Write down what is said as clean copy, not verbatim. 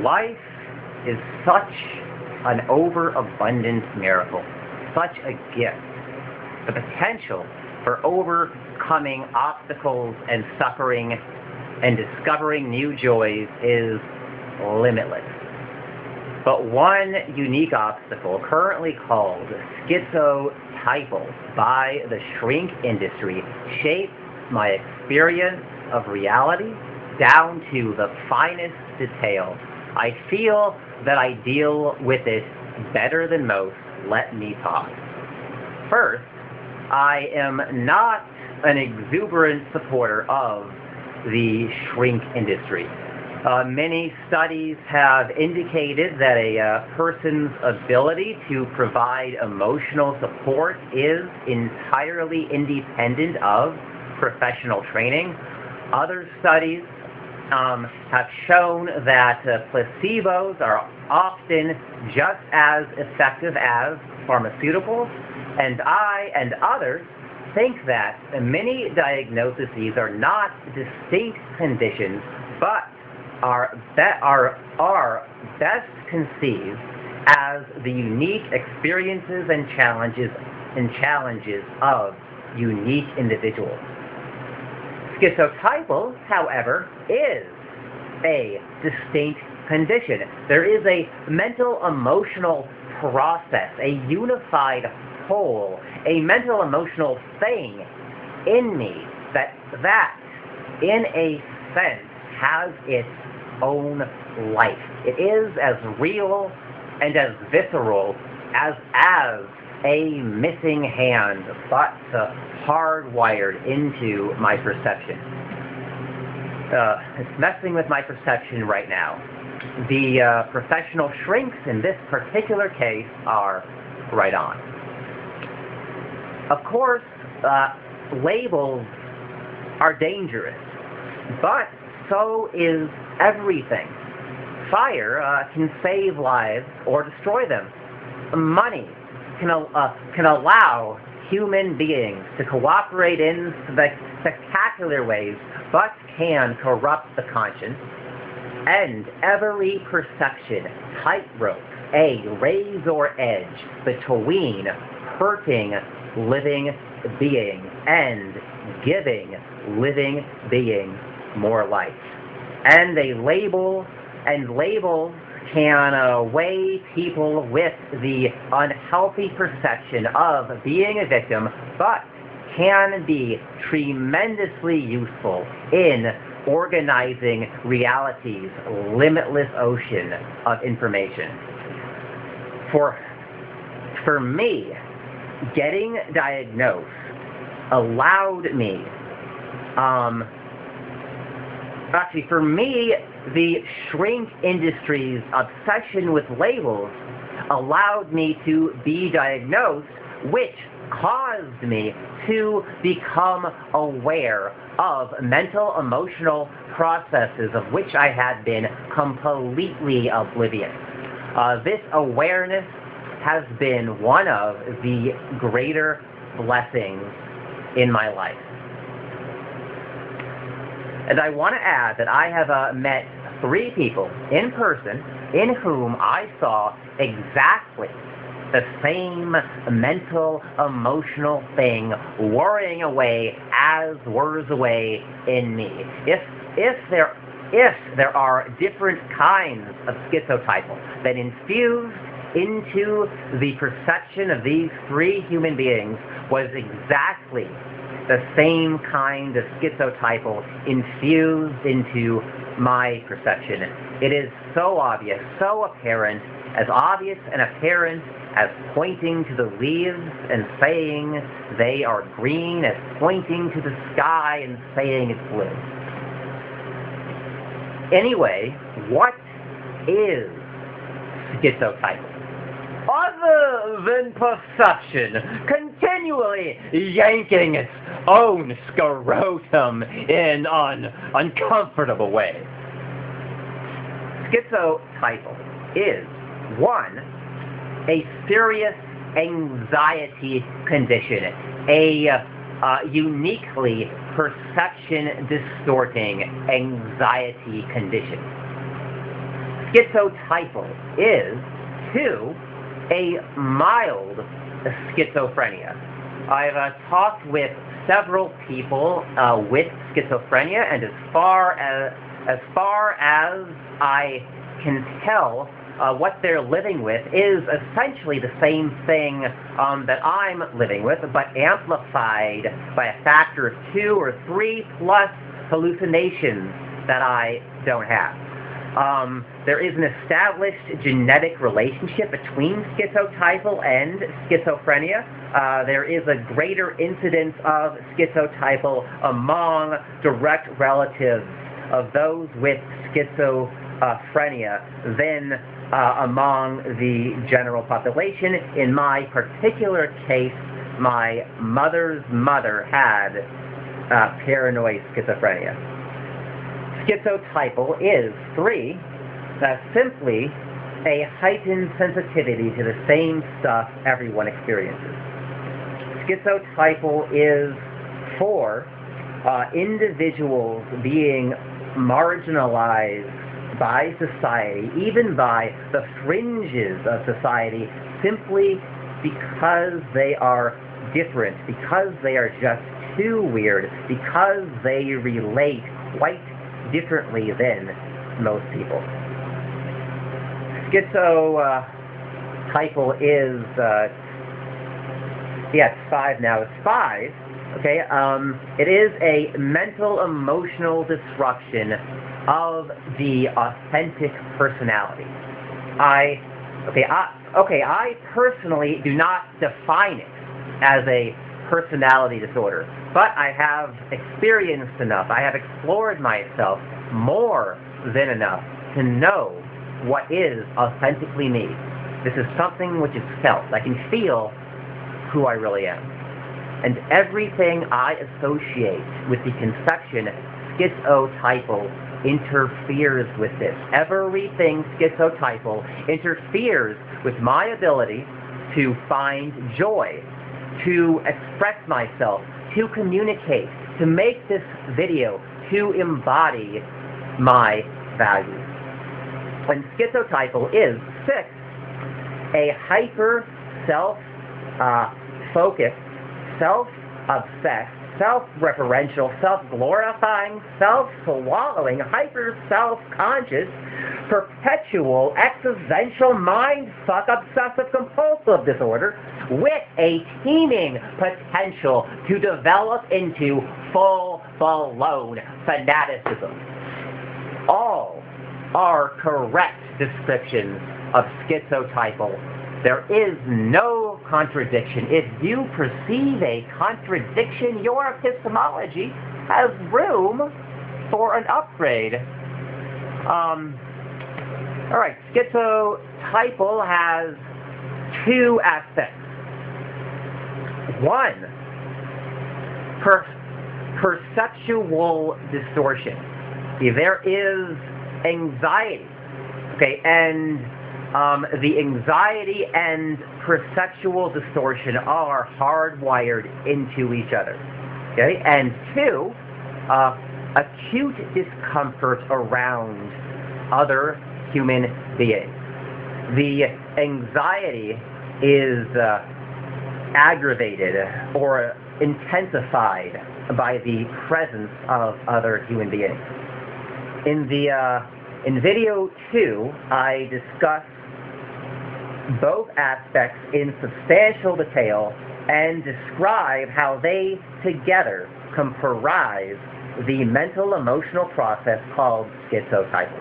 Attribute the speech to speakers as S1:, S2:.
S1: Life is such an overabundant miracle, such a gift. The potential for overcoming obstacles and suffering and discovering new joys is limitless. But one unique obstacle, currently called schizotypal by the shrink industry, shapes my experience of reality down to the finest detail. I feel that I deal with it better than most. Let me talk. First, I am not an exuberant supporter of the shrink industry. Many studies have indicated that a person's ability to provide emotional support is entirely independent of professional training. Other studies have shown that placebos are often just as effective as pharmaceuticals, and I and others think that many diagnoses are not distinct conditions, but are best conceived as the unique experiences and challenges of unique individuals. Schizotypal, however, is a distinct condition. There is a mental-emotional process, a unified whole, a mental-emotional thing in me that in a sense, has its own life. It is as real and as visceral as a missing hand, but hardwired into my perception. It's messing with my perception right now. The professional shrinks in this particular case are right on. Of course, labels are dangerous, but so is everything. Fire can save lives or destroy them. Money can allow human beings to cooperate in spectacular ways, but can corrupt the conscience. And every perception tightrope a razor edge between hurting living beings and giving living beings more life. And labels can weigh people with the unhealthy perception of being a victim, but can be tremendously useful in organizing reality's limitless ocean of information. For me, getting diagnosed allowed me, for me, the shrink industry's obsession with labels allowed me to be diagnosed, which caused me to become aware of mental, emotional processes of which I had been completely oblivious. This awareness has been one of the greater blessings in my life. And I want to add that I have met 3 people in person in whom I saw exactly the same mental, emotional thing whirring away as whirs away in me. If there are different kinds of schizotypal that infused into the perception of these 3 human beings was exactly the same kind of schizotypal infused into my perception. It is so obvious, so apparent, as obvious and apparent as pointing to the leaves and saying they are green, as pointing to the sky and saying it's blue. Anyway, what is schizotypal? Other than perception, continually yanking its own scrotum in an uncomfortable way. Schizotypal is 1, a serious anxiety condition, a uniquely perception-distorting anxiety condition. Schizotypal is, 2, a mild schizophrenia. I've talked with several people with schizophrenia, and as far as I can tell, what they're living with is essentially the same thing that I'm living with, but amplified by a factor of 2 or 3 plus hallucinations that I don't have. There is an established genetic relationship between schizotypal and schizophrenia. There is a greater incidence of schizotypal among direct relatives of those with schizophrenia than among the general population. In my particular case, my mother's mother had paranoid schizophrenia. Schizotypal is, 3, simply a heightened sensitivity to the same stuff everyone experiences. Schizotypal is, 4, individuals being marginalized by society, even by the fringes of society, simply because they are different, because they are just too weird, because they relate quite differently than most people. Schizotypal is, it's 5 now. It's 5. Okay, it is a mental emotional disruption of the authentic personality. I personally do not define it as a personality disorder, but I have experienced enough, I have explored myself more than enough to know what is authentically me. This is something which is felt. I can feel who I really am. And everything I associate with the conception schizotypal interferes with this. Everything schizotypal interferes with my ability to find joy, to express myself, to communicate, to make this video, to embody my values. And schizotypal is, 6, a hyper self-focused, self-obsessed, self-referential, self-glorifying, self-swallowing, hyper-self-conscious, perpetual, existential, mind-fuck, obsessive-compulsive disorder with a teeming potential to develop into full-blown fanaticism. All are correct descriptions of schizotypal. There is no contradiction. If you perceive a contradiction, your epistemology has room for an upgrade. Alright, schizotypal has 2 aspects. 1, perceptual distortion. There is anxiety, okay, and the anxiety and perceptual distortion are hardwired into each other, okay? And 2, acute discomfort around other human beings. The anxiety is aggravated or intensified by the presence of other human beings. In video 2, I discuss both aspects in substantial detail and describe how they together comprise the mental emotional process called schizotypal.